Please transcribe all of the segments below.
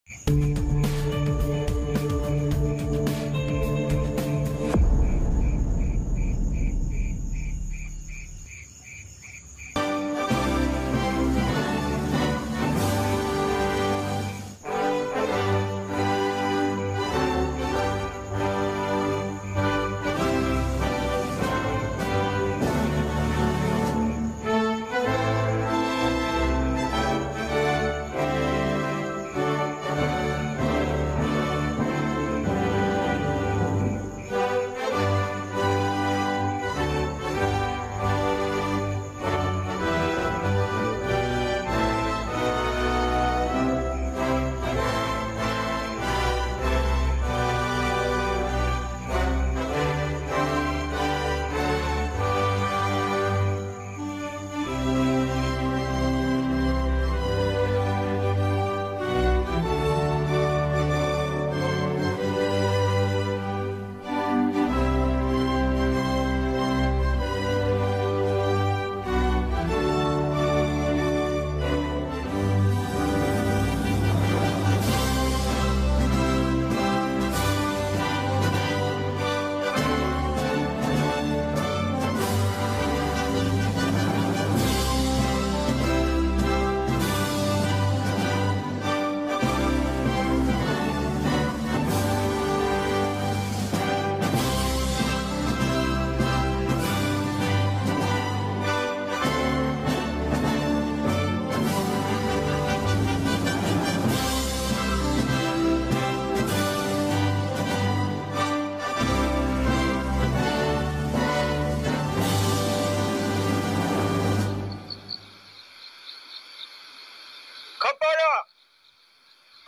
Kepada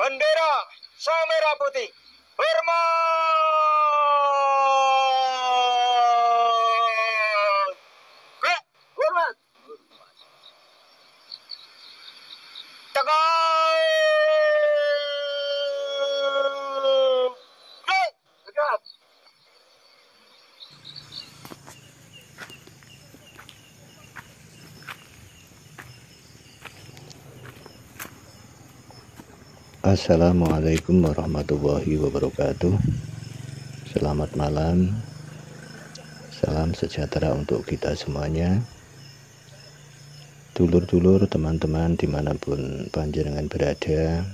bendera sang merah putih hormat. Hormat. Tegak. Tegak. Assalamualaikum warahmatullahi wabarakatuh. Selamat malam. Salam sejahtera untuk kita semuanya. Dulur-dulur, teman-teman dimanapun panjenengan berada,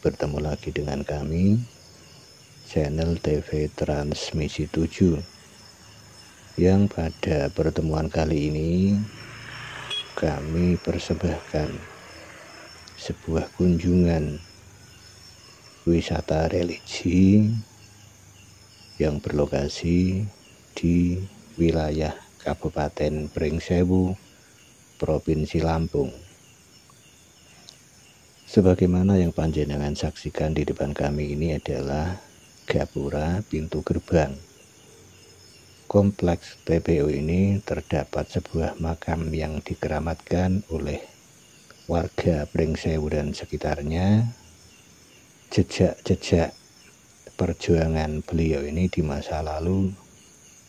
bertemu lagi dengan kami, channel TV Transmisi 7, yang pada pertemuan kali ini kami persembahkan sebuah kunjungan wisata religi yang berlokasi di wilayah Kabupaten Pringsewu, Provinsi Lampung. Sebagaimana yang panjenengan saksikan di depan kami ini adalah gapura pintu gerbang. Kompleks TPO ini terdapat sebuah makam yang dikeramatkan oleh warga Pringsewu dan sekitarnya. Jejak-jejak perjuangan beliau ini di masa lalu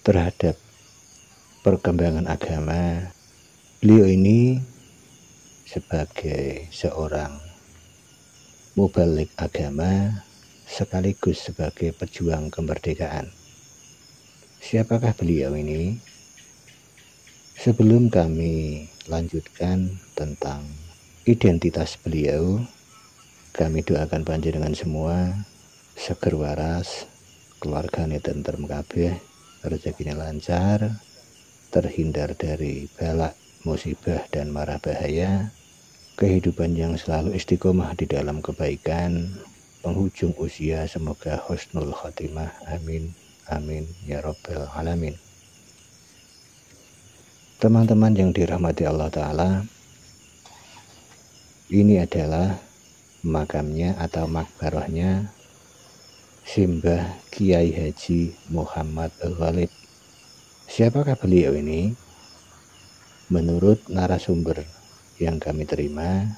terhadap perkembangan agama. Beliau ini sebagai seorang mubalik agama sekaligus sebagai pejuang kemerdekaan. Siapakah beliau ini? Sebelum kami lanjutkan tentang identitas beliau, kami doakan panjenengan semua seger waras, keluarganya tentrem kabeh, rezekinya lancar, terhindar dari balak, musibah dan mara bahaya, kehidupan yang selalu istiqomah di dalam kebaikan, penghujung usia semoga husnul khotimah, amin amin ya rabbal alamin. Teman-teman yang dirahmati Allah Ta'ala, ini adalah makamnya atau makbarahnya Simbah Kiai Haji Muhammad Ghalib. Siapakah beliau ini? Menurut narasumber yang kami terima,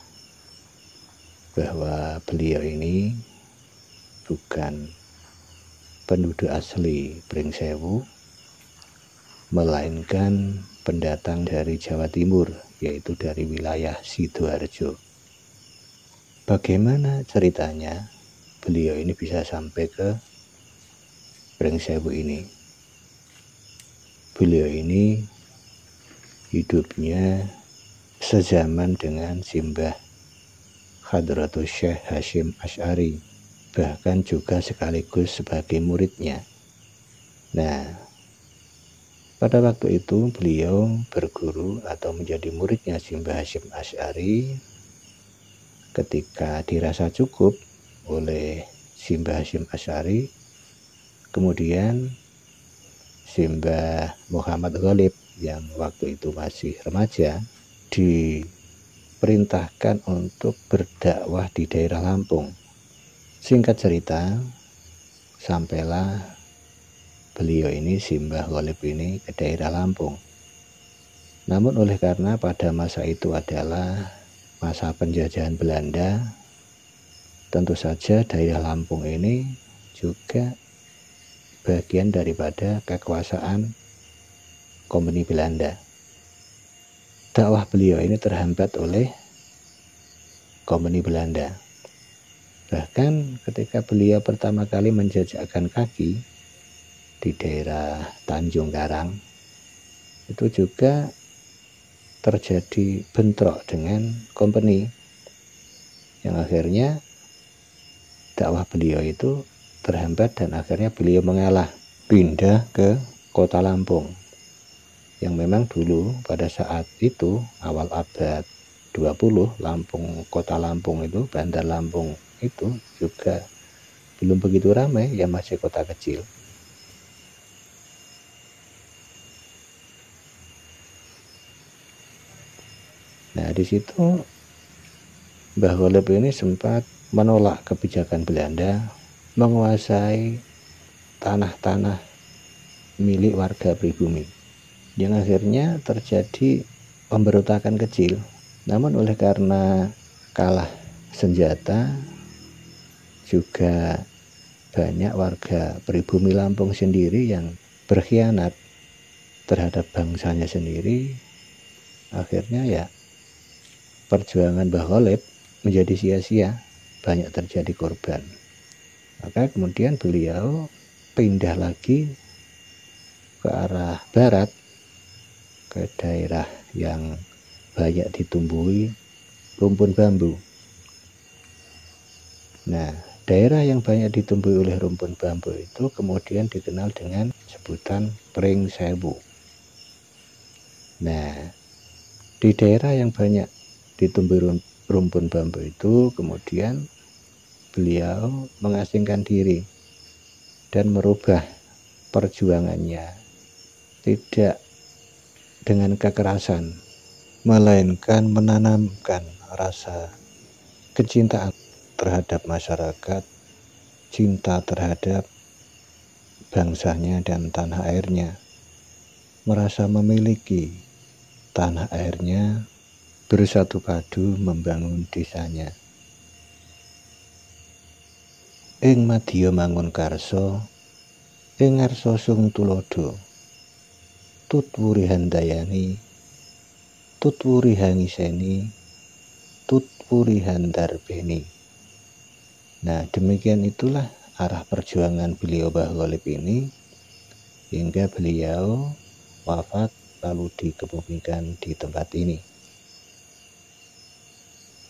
bahwa beliau ini bukan penduduk asli Pringsewu, melainkan pendatang dari Jawa Timur, yaitu dari wilayah Sidoarjo. Bagaimana ceritanya? beliau ini bisa sampai ke Pringsewu ini. Beliau ini hidupnya sezaman dengan Simbah Hadratus Syekh Hasyim Asy'ari, bahkan juga sekaligus sebagai muridnya. Nah, pada waktu itu beliau berguru atau menjadi muridnya Simbah Hasyim Asy'ari. Ketika dirasa cukup oleh Simbah Hasyim Asy'ari, kemudian Simbah Muhammad Ghalib yang waktu itu masih remaja diperintahkan untuk berdakwah di daerah Lampung. Singkat cerita, sampailah beliau ini, Simbah Ghalib ini, ke daerah Lampung. Namun oleh karena pada masa itu adalah masa penjajahan Belanda, tentu saja daerah Lampung ini juga bagian daripada kekuasaan Kompeni Belanda. Dakwah beliau ini terhambat oleh Kompeni Belanda. Bahkan ketika beliau pertama kali menjejakkan kaki di daerah Tanjung Karang, itu juga terjadi bentrok dengan kompeni, yang akhirnya dakwah beliau itu terhambat dan akhirnya beliau mengalah, pindah ke kota Lampung, yang memang dulu pada saat itu awal abad 20 Lampung, kota Lampung itu, Bandar Lampung itu juga belum begitu ramai, ya masih kota kecil. Nah, di situ Mbah Ghalib ini sempat menolak kebijakan Belanda menguasai tanah-tanah milik warga pribumi, yang akhirnya terjadi pemberontakan kecil. Namun oleh karena kalah senjata, juga banyak warga pribumi Lampung sendiri yang berkhianat terhadap bangsanya sendiri, akhirnya ya perjuangan Mbah Ghalib menjadi sia-sia, banyak terjadi korban. Maka kemudian beliau pindah lagi ke arah barat, ke daerah yang banyak ditumbuhi rumpun bambu. Nah, daerah yang banyak ditumbuhi oleh rumpun bambu itu kemudian dikenal dengan sebutan Pringsewu. Nah, di daerah yang banyak ditumbuhi rumpun bambu itu kemudian beliau mengasingkan diri dan merubah perjuangannya, tidak dengan kekerasan, melainkan menanamkan rasa kecintaan terhadap masyarakat, cinta terhadap bangsanya dan tanah airnya, merasa memiliki tanah airnya, bersatu padu membangun desanya. Ing madya mangun karso, ing ngarsa sung tulodo, tutwuri handayani, tutwuri hangiseni, tutwuri handarbeni. Nah, demikian itulah arah perjuangan beliau Mbah Ghalib ini hingga beliau wafat lalu dikebumikan di tempat ini.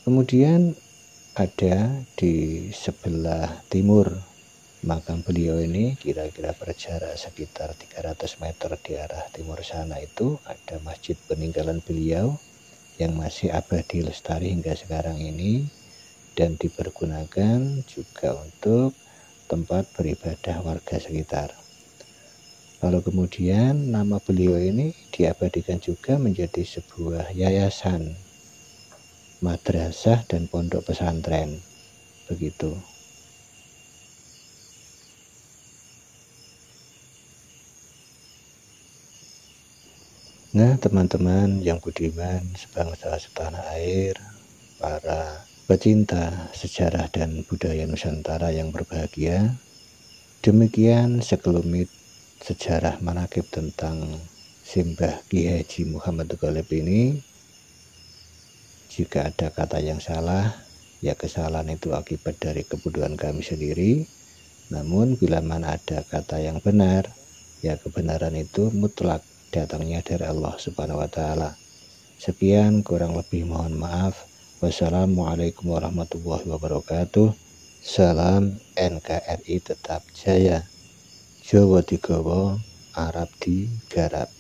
Kemudian ada di sebelah timur makam beliau ini, kira-kira berjarak sekitar 300 meter di arah timur sana itu ada masjid peninggalan beliau yang masih abadi lestari hingga sekarang ini dan dipergunakan juga untuk tempat beribadah warga sekitar. Lalu kemudian nama beliau ini diabadikan juga menjadi sebuah yayasan, madrasah dan pondok pesantren, begitu. Nah, teman-teman yang budiman, sebangsa setanah air, para pecinta sejarah dan budaya Nusantara yang berbahagia, demikian sekelumit sejarah manaqib tentang Simbah Ki Haji Muhammad Ghalib ini. Jika ada kata yang salah, ya kesalahan itu akibat dari kebodohan kami sendiri. Namun bila mana ada kata yang benar, ya kebenaran itu mutlak datangnya dari Allah Subhanahu wa Ta'ala. Sekian, kurang lebih mohon maaf. Wassalamualaikum warahmatullahi wabarakatuh. Salam NKRI tetap jaya. Jawa digawa, Arab digarap.